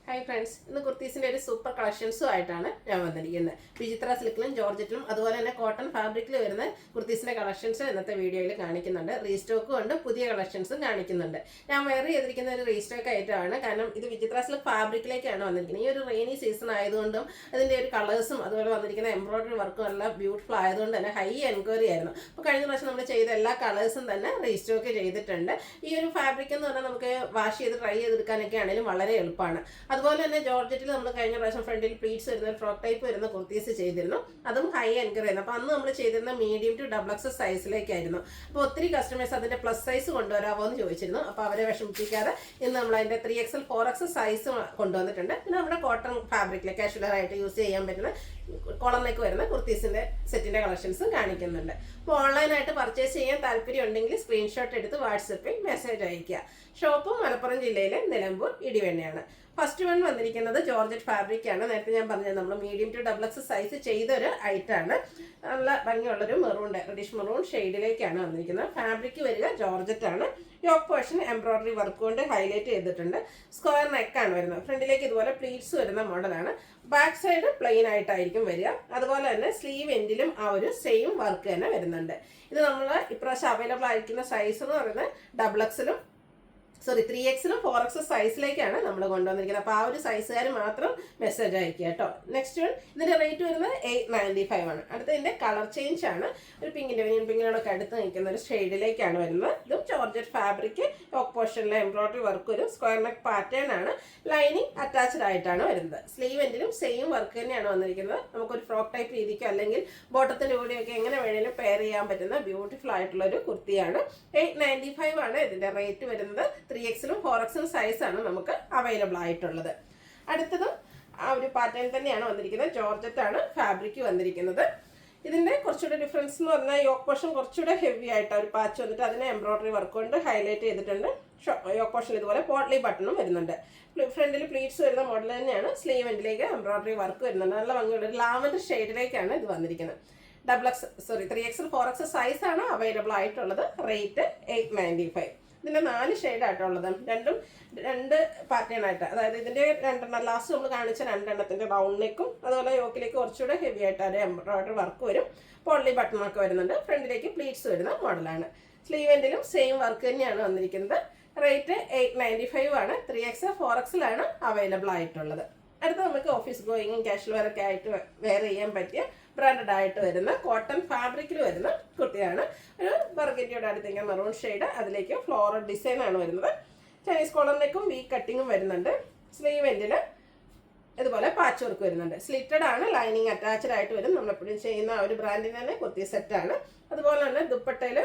Hi friends, ഇന്ന് കുർത്തീസിൻ്റെ ഒരു super കളക്ഷൻസും ആയിട്ടാണ് ഞാൻ വന്നിരിക്കുന്നത്. വിചിത്ര സിൽക്കിലും ജോർജറ്റിലും അതുപോലെ തന്നെ കോട്ടൺ ഫാബ്രിക്കിൽ വരുന്ന കുർത്തീസിൻ്റെ കളക്ഷൻസ് ഇന്നത്തെ വീഡിയോയിൽ കാണിക്കുന്നുണ്ട്. റീസ്റ്റോക്കും ഉണ്ട്, പുതിയ കളക്ഷൻസും കാണിക്കുന്നുണ്ട്. ഞാൻ വെയർ ചെയ്തിരിക്കുന്ന ഒരു റീസ്റ്റോക്ക് ആയിട്ടാണ്, കാരണം ഇത് വിചിത്ര സിൽക്ക് ഫാബ്രിക്കിലേക്കാണ് വന്നിരിക്കുന്നത്. ഈ ഒരു റെയിനി സീസൺ ആയതുകൊണ്ടും അതിൻ്റെ ഒരു കളേഴ്സും അതുപോലെ വന്നിരിക്കുന്ന എംബ്രോയിഡറി വർക്കും എല്ലാം ബ്യൂട്ടിഫുൾ ആയതുകൊണ്ട് തന്നെ ഹൈ എൻക്വയറി ആയിരുന്നു. അപ്പോൾ കഴിഞ്ഞ പ്രാവശ്യം നമ്മൾ ചെയ്ത എല്ലാ കളേഴ്സും തന്നെ റീസ്റ്റോക്ക് ചെയ്തിട്ടുണ്ട്. ഈ ഒരു ഫാബ്രിക് എന്ന് പറഞ്ഞാൽ നമുക്ക് വാഷ് ചെയ്ത് ട്രൈ ചെയ്തെടുക്കാനൊക്കെ ആണെങ്കിലും വളരെ എളുപ്പമാണ്. അതുപോലെ തന്നെ ജോർജറ്റിൽ നമ്മൾ കഴിഞ്ഞ പ്രാവശ്യം ഫ്രണ്ടിൽ പ്ലീറ്റ്സ് വരുന്ന ഫ്രോക്ക് ടൈപ്പ് വരുന്ന കുർത്തീസ് ചെയ്തിരുന്നു. അതും ഹൈ എൻക്വയറി ആയിരുന്നു. അപ്പോൾ അന്ന് നമ്മൾ ചെയ്തിരുന്ന മീഡിയം ടു ഡബിൾ എക്സ് സൈസിലേക്കായിരുന്നു. അപ്പോൾ ഒത്തിരി കസ്റ്റമേഴ്സ് അതിൻ്റെ പ്ലസ് സൈസ് കൊണ്ടുവരാമോ എന്ന് ചോദിച്ചിരുന്നു. അപ്പോൾ അവരെ വിഷമിപ്പിക്കാതെ ഇന്ന് നമ്മൾ അതിൻ്റെ 3XL 4X സൈസ് കൊണ്ടുവന്നിട്ടുണ്ട്. പിന്നെ നമ്മുടെ കോട്ടൺ ഫാബ്രിക്കിൽ കാഷ്വലായിട്ട് യൂസ് ചെയ്യാൻ പറ്റുന്ന കോളറിലേക്ക് വരുന്ന കുർത്തീസിൻ്റെ സെറ്റിൻ്റെ കളക്ഷൻസും കാണിക്കുന്നുണ്ട്. അപ്പോൾ ഓൺലൈനായിട്ട് പർച്ചേസ് ചെയ്യാൻ താല്പര്യം ഉണ്ടെങ്കിൽ സ്ക്രീൻഷോട്ട് എടുത്ത് വാട്സപ്പിൽ മെസ്സേജ് അയയ്ക്കുക. ഷോപ്പ് മലപ്പുറം ജില്ലയിലെ നിലമ്പൂർ ഇടിവെണ്ണയാണ്. ഫസ്റ്റ് വൺ വന്നിരിക്കുന്നത് ജോർജറ്റ് ഫാബ്രിക് ആണ്. നേരത്തെ ഞാൻ പറഞ്ഞത് നമ്മൾ medium to double X size ചെയ്തൊരു ഐറ്റാണ്. നല്ല ഭംഗിയുള്ളൊരു മെറൂൺ റെഡിഷ് മെറൂൺ ഷെയ്ഡിലേക്കാണ് വന്നിരിക്കുന്നത്. ഫാബ്രിക് വരിക ജോർജറ്റ് ആണ്. യോക്ക് പോർഷൻ എംബ്രോയിഡറി വർക്ക് കൊണ്ട് ഹൈലൈറ്റ് ചെയ്തിട്ടുണ്ട്. സ്ക്വയർ നെക്കാണ് വരുന്നത്. ഫ്രണ്ടിലേക്ക് ഇതുപോലെ പ്ലീറ്റ്സ് വരുന്ന മോഡലാണ്. ബാക്ക് സൈഡ് പ്ലെയിൻ ആയിട്ടായിരിക്കും വരിക. അതുപോലെ തന്നെ സ്ലീവ് എൻഡിലും ആ ഒരു സെയിം വർക്ക് തന്നെ വരുന്നുണ്ട്. ഇത് നമ്മൾ ഇപ്രാവശ്യം അവൈലബിൾ ആയിരിക്കുന്ന സൈസ് എന്ന് പറയുന്നത് ഡബിൾ എക്സിലും 3Xലും 4X സൈസിലേക്കാണ് നമ്മൾ കൊണ്ടുവന്നിരിക്കുന്നത്. അപ്പോൾ ആ ഒരു സൈസുകാർ മാത്രം മെസ്സേജ് അയക്കുക കേട്ടോ. നെക്സ്റ്റ് വൺ, ഇതിൻ്റെ റേറ്റ് വരുന്നത് 895 ആണ്. അടുത്ത ഇതിൻ്റെ കളർ ചേഞ്ച് ആണ്. ഒരു പിങ്കിനോടൊക്കെ അടുത്ത് നിൽക്കുന്ന ഒരു ഷെയ്ഡിലേക്കാണ് വരുന്നത്. ഇതും ജോർജറ്റ് ഫാബ്രിക്, യോക്ക് പോർഷനിലെ എംബ്രോയിഡറി വർക്ക് ഒരു സ്ക്വയർ നെക്ക് പാറ്റേൺ ആണ്. ലൈനിങ് അറ്റാച്ച്ഡ് ആയിട്ടാണ് വരുന്നത്. സ്ലീവ് എൻഡിലും സെയിം വർക്ക് തന്നെയാണ് വന്നിരിക്കുന്നത്. നമുക്കൊരു ഫ്രോക്ക് ടൈപ്പ് രീതിക്കോ അല്ലെങ്കിൽ ബോട്ടത്തിൻ്റെ കൂടെയൊക്കെ എങ്ങനെ വേണമെങ്കിലും പെയർ ചെയ്യാൻ പറ്റുന്ന ബ്യൂട്ടിഫുൾ ആയിട്ടുള്ള ഒരു കുർത്തിയാണ്. 895 ആണ് ഇതിൻ്റെ റേറ്റ് വരുന്നത്. 3Xലും 4Xലും സൈസാണ് നമുക്ക് അവൈലബിൾ ആയിട്ടുള്ളത്. അടുത്തതും ആ ഒരു പാറ്റേൺ തന്നെയാണ് വന്നിരിക്കുന്നത്. ജോർജറ്റ് ആണ് ഫാബ്രിക് വന്നിരിക്കുന്നത്. ഇതിൻ്റെ കുറച്ചുകൂടെ ഡിഫറൻസ് എന്ന് പറഞ്ഞാൽ യോക്ക് പോർഷൻ കുറച്ചുകൂടെ ഹെവി ആയിട്ട് ഒരു പാച്ച് വന്നിട്ട് അതിനെ എംബ്രോയിഡറി വർക്ക് കൊണ്ട് ഹൈലൈറ്റ് ചെയ്തിട്ടുണ്ട്. യോക്ക് പോർഷൻ ഇതുപോലെ പോട്ട്ലി ബട്ടണും വരുന്നുണ്ട്. ഫ്രണ്ടിൽ പ്ലീറ്റ്സ് വരുന്ന മോഡൽ തന്നെയാണ്. സ്ലീവ് എൻഡിലേക്ക് എംബ്രോയിഡറി വർക്ക് വരുന്നുണ്ട്. നല്ല ഭംഗിയുള്ള ഒരു ലാവൻഡർ ഷെയ്ഡിലേക്കാണ് ഇത് വന്നിരിക്കുന്നത്. 3XL 4X സൈസാണ് അവൈലബിൾ ആയിട്ടുള്ളത്. റേറ്റ് 895. ഇതിൻ്റെ 4 ഷെയ്ഡായിട്ടുള്ളത്. രണ്ട് പാറ്റേൺ ആയിട്ട്, അതായത് ഇതിൻ്റെ രണ്ടെണ്ണം ലാസ്റ്റ് നമ്മൾ കാണിച്ച രണ്ടെണ്ണത്തിൻ്റെ റൗണ്ട് നെക്കും അതുപോലെ യോക്കിലേക്ക് കുറച്ചുകൂടെ ഹെവി ആയിട്ട് ഒരു എംബ്രോയിഡറി വർക്ക് വരും. പോളി ബട്ടണൊക്കെ വരുന്നുണ്ട്. ഫ്രണ്ടിലേക്ക് പ്ലീറ്റ്സ് വരുന്ന മോഡലാണ്. സ്ലീവ് എൻഡിലും സെയിം വർക്ക് തന്നെയാണ് വന്നിരിക്കുന്നത്. റേറ്റ് 895 ആണ്. 3XL 4Xലാണ് അവൈലബിൾ ആയിട്ടുള്ളത്. അടുത്ത നമുക്ക് ഓഫീസ് ഗോയിങ്ങും കാഷ്വൽ വെയറൊക്കെ ആയിട്ട് വെയർ ചെയ്യാൻ പറ്റിയ ബ്രാൻഡഡ് ആയിട്ട് വരുന്ന കോട്ടൺ ഫാബ്രിക്കിൽ വരുന്ന കുർത്തിയാണ്. ഒരു ബർഗൻഡിയുടെ അടുത്തേക്ക് മെറൂൺ ഷെയ്ഡ്, അതിലേക്ക് ഫ്ലോറൽ ഡിസൈൻ ആണ് വരുന്നത്. ചൈനീസ് കോളറിലേക്കും വി കട്ടിങ്ങും വരുന്നുണ്ട്. സ്ലീവ് എൻഡിൽ ഇതുപോലെ പാച്ച് വർക്ക് വരുന്നുണ്ട്. സ്ലിറ്റഡ് ആണ്. ലൈനിങ് അറ്റാച്ച്ഡ് ആയിട്ട് വരും. നമ്മളെപ്പോഴും ചെയ്യുന്ന ആ ഒരു ബ്രാൻഡിന് തന്നെ കുർത്തി സെറ്റാണ്. അതുപോലെ തന്നെ ദുപ്പട്ടയിൽ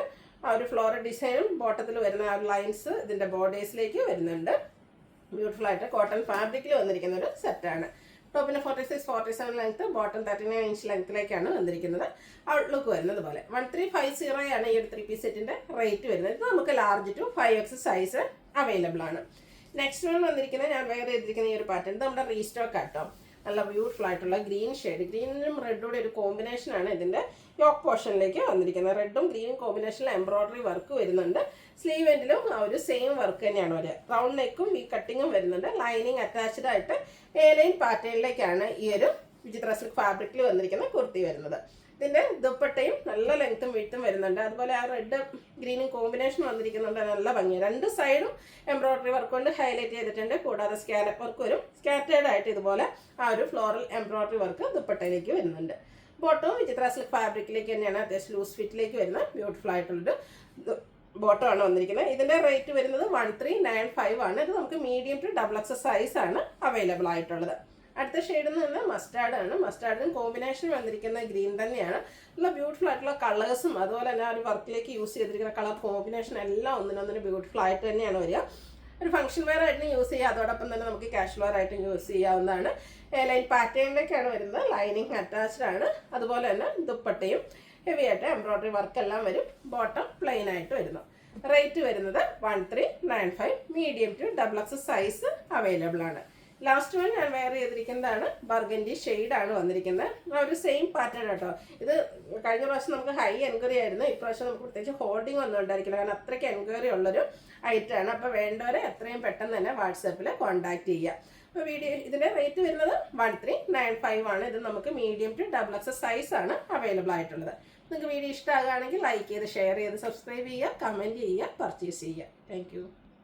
ആ ഒരു ഫ്ലോറൽ ഡിസൈനും ബോട്ടത്തിൽ വരുന്ന ആ ഒരു ലൈൻസ് ഇതിൻ്റെ ബോർഡേഴ്സിലേക്ക് വരുന്നുണ്ട്. ബ്യൂട്ടിഫുൾ ആയിട്ട് കോട്ടൺ ഫാബ്രിക്കിൽ വന്നിരിക്കുന്ന ഒരു സെറ്റാണ്. ടോപ്പിന് 46-47 ലെങ്ത്, ബോട്ടം 39 ഇഞ്ച് ലെങ്ത്തിലേക്കാണ് വന്നിരിക്കുന്നത്. ഔട്ട്ലുക്ക് വരുന്നത് പോലെ 1350 ആണ് ഈ ഒരു 3 പീസ് സെറ്റിൻ്റെ റേറ്റ് വരുന്നത്. ഇത് നമുക്ക് large to 5X size available ആണ്. നെക്സ്റ്റ് വൺ വന്നിരിക്കുന്നത് ഞാൻ വെയർ ചെയ്തിരിക്കുന്ന ഈ ഒരു പാറ്റേൺ, ഇത് നമ്മുടെ റീസ്റ്റോക്ക് ആട്ടോ. നല്ല ബ്യൂട്ടിഫുൾ ആയിട്ടുള്ള ഗ്രീൻ ഷെയ്ഡ്, ഗ്രീനും റെഡും ഒരു കോമ്പിനേഷനാണ് ഇതിൻ്റെ യോക്ക് പോർഷനിലേക്ക് വന്നിരിക്കുന്നത്. റെഡും ഗ്രീനും കോമ്പിനേഷനിൽ എംബ്രോയിഡറി വർക്ക് വരുന്നുണ്ട്. സ്ലീവ് എൻഡിലും ആ ഒരു സെയിം വർക്ക് തന്നെയാണ് വരിക. റൗണ്ട് നെക്കും ഈ കട്ടിങ്ങും വരുന്നുണ്ട്. ലൈനിങ് അറ്റാച്ച്ഡ് ആയിട്ട് ലൈൻ പാറ്റേണിലേക്കാണ് ഈ ഒരു വിചിത്ര സിൽക്ക് ഫാബ്രിക്കിൽ വന്നിരിക്കുന്ന കുർത്തി വരുന്നത്. ഇതിൻ്റെ ദുപ്പട്ടയും നല്ല ലെങ്ത്തും വിട്ടും വരുന്നുണ്ട്. അതുപോലെ ആ റെഡ് ഗ്രീനും കോമ്പിനേഷൻ വന്നിരിക്കുന്നുണ്ട്. നല്ല ഭംഗി. രണ്ട് സൈഡും എംബ്രോയിഡറി വർക്ക് കൊണ്ട് ഹൈലൈറ്റ് ചെയ്തിട്ടുണ്ട്. കൂടാതെ സ്കാലപ്പ് വർക്ക് വരും. സ്കാറ്റേഡ് ആയിട്ട് ഇതുപോലെ ആ ഒരു ഫ്ലോറൽ എംബ്രോയിഡറി വർക്ക് ദുപ്പട്ടയിലേക്ക് വരുന്നുണ്ട്. ബോട്ടവും വിചിത്ര സിൽക്ക് ഫാബ്രിക്കിലേക്ക് തന്നെയാണ്. അത്യാവശ്യം ലൂസ് ഫിറ്റിലേക്ക് വരുന്ന ബ്യൂട്ടിഫുൾ ആയിട്ടുള്ളൊരു ബോട്ടം ആണ് വന്നിരിക്കുന്നത്. ഇതിൻ്റെ റേറ്റ് വരുന്നത് 1395 ആണ്. ഇത് നമുക്ക് മീഡിയം ടു ഡബിൾ എക്സ് സൈസാണ് അവൈലബിൾ ആയിട്ടുള്ളത്. അടുത്ത ഷെയ്ഡ് എന്ന് പറഞ്ഞാൽ മസ്റ്റാർഡ് ആണ്. മസ്റ്റാർഡും കോമ്പിനേഷൻ വന്നിരിക്കുന്ന ഗ്രീൻ തന്നെയാണ്. നല്ല ബ്യൂട്ടിഫുൾ ആയിട്ടുള്ള കളേഴ്സും അതുപോലെ തന്നെ ആ ഒരു വർക്കിലേക്ക് യൂസ് ചെയ്തിരിക്കുന്ന കളർ കോമ്പിനേഷൻ എല്ലാം ഒന്നിനൊന്നിന് ബ്യൂട്ടിഫുൾ ആയിട്ട് തന്നെയാണ് വരിക. ഒരു ഫംഗ്ഷൻ വെയർ ആയിട്ട് യൂസ് ചെയ്യുക. അതോടൊപ്പം തന്നെ നമുക്ക് കാഷ്വൽ വെയർ ആയിട്ട് യൂസ് ചെയ്യാവുന്നതാണ്. ലൈൻ പാറ്റേണിലേക്കാണ് വരുന്നത്. ലൈനിങ് അറ്റാച്ച്ഡ് ആണ്. അതുപോലെ തന്നെ ദുപ്പട്ടയും ഹെവി ആയിട്ട് എംബ്രോയിഡറി വർക്കെല്ലാം വരും. ബോട്ടം പ്ലെയിൻ ആയിട്ട് വരുന്നു. റേറ്റ് വരുന്നത് 1395. Medium to double X size available ആണ്. ലാസ്റ്റ് വൺ ഞാൻ വെയർ ചെയ്തിരിക്കുന്നതാണ്. ബർഗൻഡി ഷെയ്ഡാണ് വന്നിരിക്കുന്നത്. ആ ഒരു സെയിം പാറ്റേൺ കേട്ടോ. ഇത് കഴിഞ്ഞ പ്രാവശ്യം നമുക്ക് ഹൈ എൻക്വയറി ആയിരുന്നു. ഇപ്രാവശ്യം നമുക്ക് പ്രത്യേകിച്ച് ഹോൾഡിംഗ് ഒന്നും ഉണ്ടായിരിക്കില്ല, കാരണം അത്രയ്ക്ക് എൻക്വയറി ഉള്ളൊരു ഐറ്റമാണ്. അപ്പോൾ വേണ്ടവരെ എത്രയും പെട്ടെന്ന് തന്നെ വാട്സാപ്പിൽ കോൺടാക്ട് ചെയ്യുക. അപ്പോൾ ഇതിൻ്റെ റേറ്റ് വരുന്നത് 1395 ആണ്. ഇത് നമുക്ക് മീഡിയം ടു XXL സൈസാണ് അവൈലബിൾ ആയിട്ടുള്ളത്. നിങ്ങൾക്ക് വീഡിയോ ഇഷ്ടമാകുകയാണെങ്കിൽ ലൈക്ക് ചെയ്ത് ഷെയർ ചെയ്ത് സബ്സ്ക്രൈബ് ചെയ്യുക, കമൻറ്റ് ചെയ്യുക, പർച്ചേസ് ചെയ്യുക. താങ്ക്